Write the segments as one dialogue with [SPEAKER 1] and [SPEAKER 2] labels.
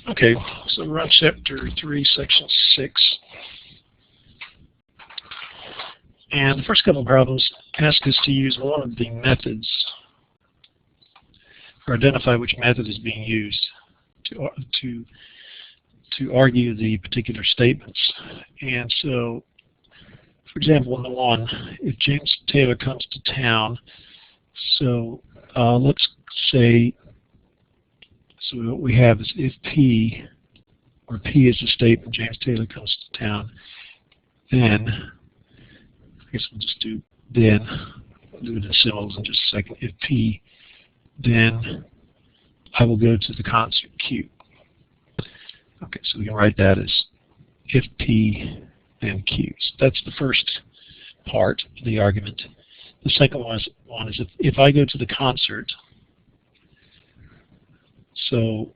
[SPEAKER 1] Okay, so we're on chapter 3, section 6. And the first couple of problems ask us to use one of the methods, or identify which method is being used to argue the particular statements. And so, for example, in the one, if James Taylor comes to town, so let's say, so what we have is if P, or P is the statement, James Taylor comes to town, then, I guess we'll just do then, we'll do it in symbols in just a second. If P, then I will go to the concert Q. Okay, so we can write that as if P, then Q. So that's the first part of the argument. The second one is if I go to the concert, so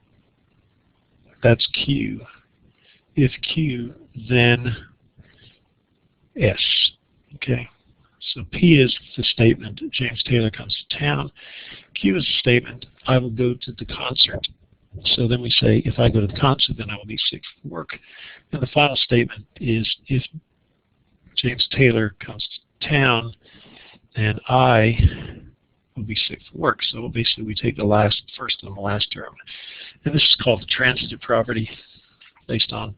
[SPEAKER 1] that's Q. If Q, then S. Okay, so P is the statement, James Taylor comes to town. Q is the statement, I will go to the concert. So then we say, if I go to the concert, then I will be sick from work. And the final statement is, if James Taylor comes to town, then I will be sick from work. So basically we take the first and the last term. And this is called the transitive property, based on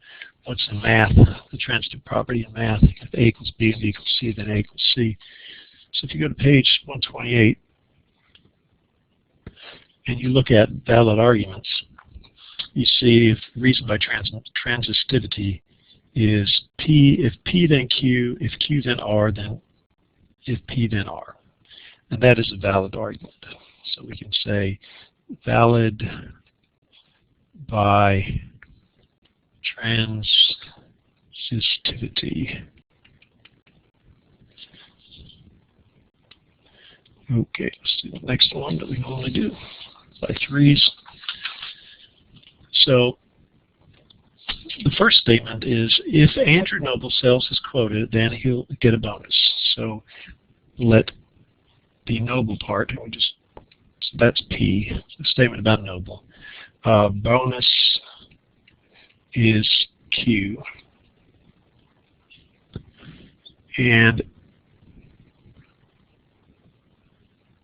[SPEAKER 1] what's in math, the transitive property in math. If A equals B and B equals C, then A equals C. So if you go to page 128, and you look at valid arguments, you see if reason by transitivity is P, if P then Q, if Q then R, then if P then R. And that is a valid argument. So we can say valid by transitivity. Okay, let's do the next one that we normally do by threes. So the first statement is, if Andrew Noble sells his quota, then he'll get a bonus. So let the Noble part, so that's P, the statement about Noble. Bonus is Q. And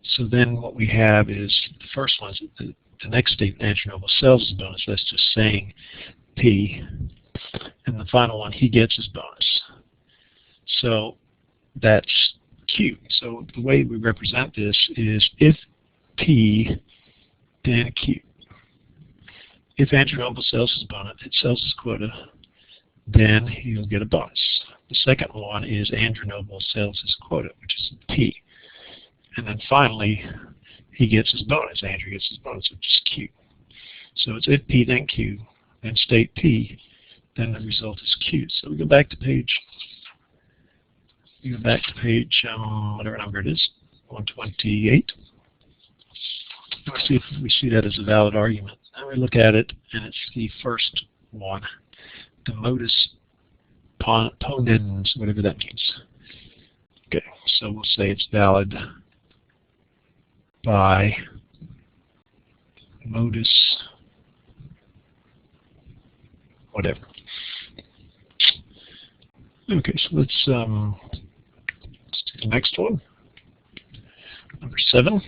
[SPEAKER 1] so then what we have is, the first one is the next statement, Andrew Noble sells his bonus. That's just saying P. And the final one, he gets his bonus. So that's Q. So the way we represent this is if P, then Q. If Andrew Noble sells his bonus, it sells his quota, then he'll get a bonus. The second one is Andrew Noble sells his quota, which is P. And then finally, he gets his bonus. Andrew gets his bonus, which is Q. So it's if P, then Q, then state P, then the result is Q. So we go back to page, whatever number it is, 128. Let's see if we see that as a valid argument. And we look at it, and it's the first one, the modus ponens, whatever that means. Okay, so we'll say it's valid by modus whatever. Okay, so let's do the next one, number 7.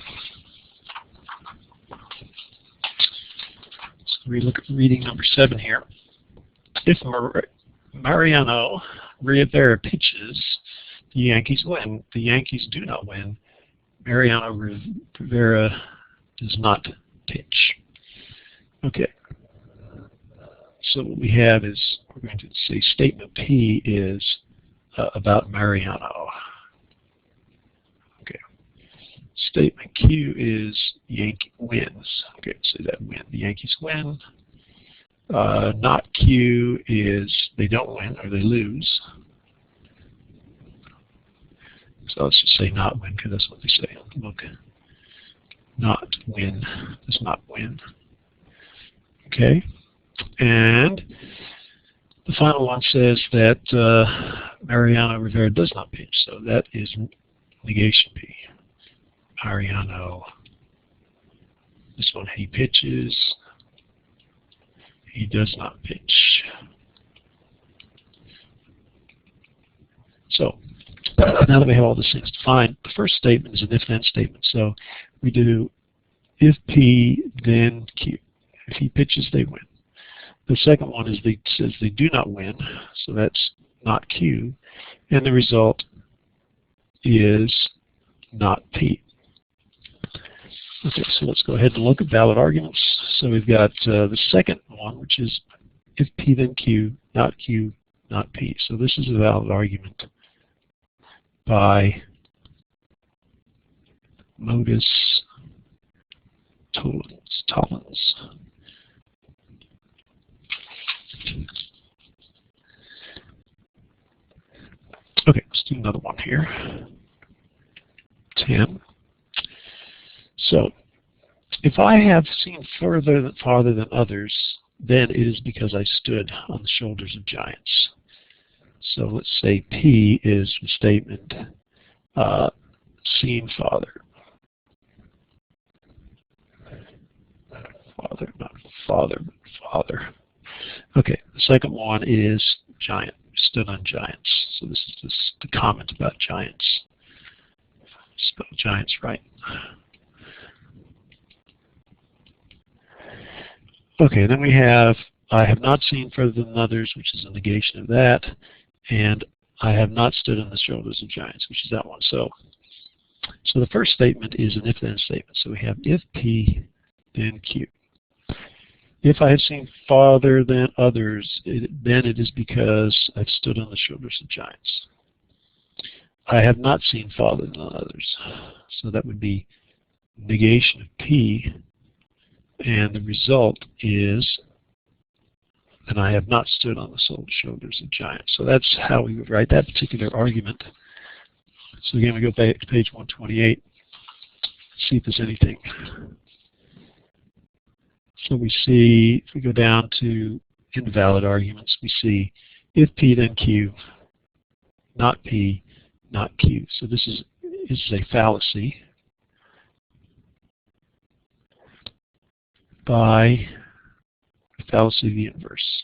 [SPEAKER 1] So we look at reading number 7 here. If Mariano Rivera pitches, the Yankees win. The Yankees do not win. Mariano Rivera does not pitch. Okay. So what we have is, we're going to say statement P is about Mariano. Okay. Statement Q is Yankee wins. Okay, say that win. The Yankees win. Not Q is they don't win or they lose. So let's just say not win, because that's what they say. Look, not win does not win. Okay. And the final one says that Mariano Rivera does not pitch, so that is negation P. Mariano, this one he pitches, He does not pitch. So now that we have all these things defined, the first statement is an if-then statement. So we do if P, then Q. If he pitches, they win. The second one is says they do not win, so that's not Q, and the result is not P. Okay, so let's go ahead and look at valid arguments. So we've got the second one, which is if P then Q, not P. So this is a valid argument by modus tollens. Okay, let's do another one here. 10. So, if I have seen farther than others, then it is because I stood on the shoulders of giants. So let's say P is the statement, seen farther. Not father, but father. Okay, the second one is giant, stood on giants. So this is the comment about giants. Spell giants right. Okay, then we have, I have not seen further than others, which is a negation of that, and I have not stood on the shoulders of giants, which is that one. So the first statement is an if-then statement. So we have if P, then Q. If I have seen farther than others, then it is because I've stood on the shoulders of giants. I have not seen farther than others. So that would be negation of P, and the result is that I have not stood on the shoulders of giants. So that's how we would write that particular argument. So again, we go back to page 128, see if there's anything. So we see, if we go down to invalid arguments, we see if P then Q, not P, not Q. So this is a fallacy by fallacy of the inverse.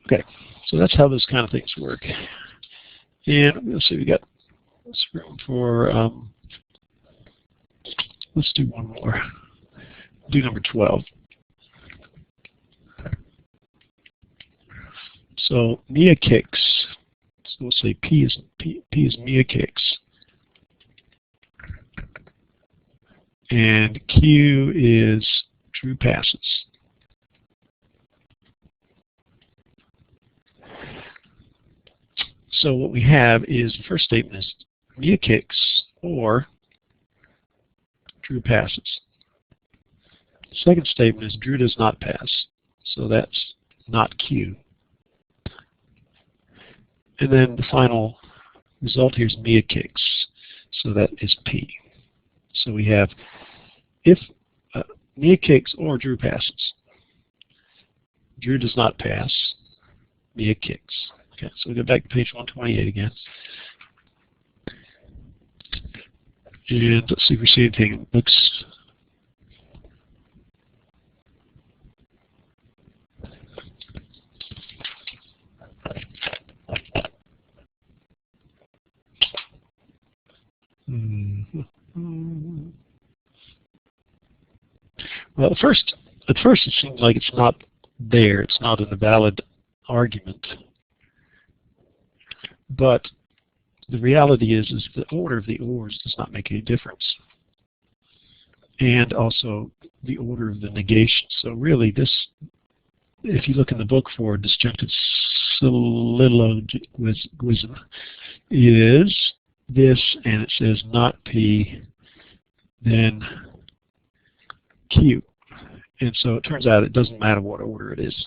[SPEAKER 1] Okay, so that's how those kind of things work. And let's see, we got this room for, let's do one more. Do number 12. So Mia kicks. So we'll say P is Mia kicks. And Q is Drew passes. So what we have is the first statement is Mia kicks or Drew passes. The second statement is Drew does not pass. So that's not Q. And then the final result here is Mia kicks. So that is P. So we have if Mia kicks or Drew passes. Drew does not pass. Mia kicks. Okay, so we go back to page 128 again. And let's see if we see anything in the books. Well, at first it seems like it's not there. It's not in a valid argument. But the reality is the order of the ors does not make any difference. And also the order of the negation. So really this, if you look in the book for disjunctive syllogism, is this, and it says not P, then Q. And so it turns out it doesn't matter what order it is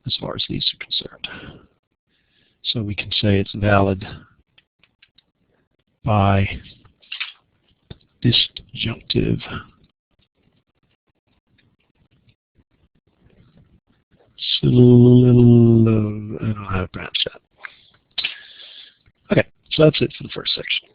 [SPEAKER 1] as far as these are concerned. So we can say it's valid by disjunctive I don't know how to pronounce that. Okay, so that's it for the first section.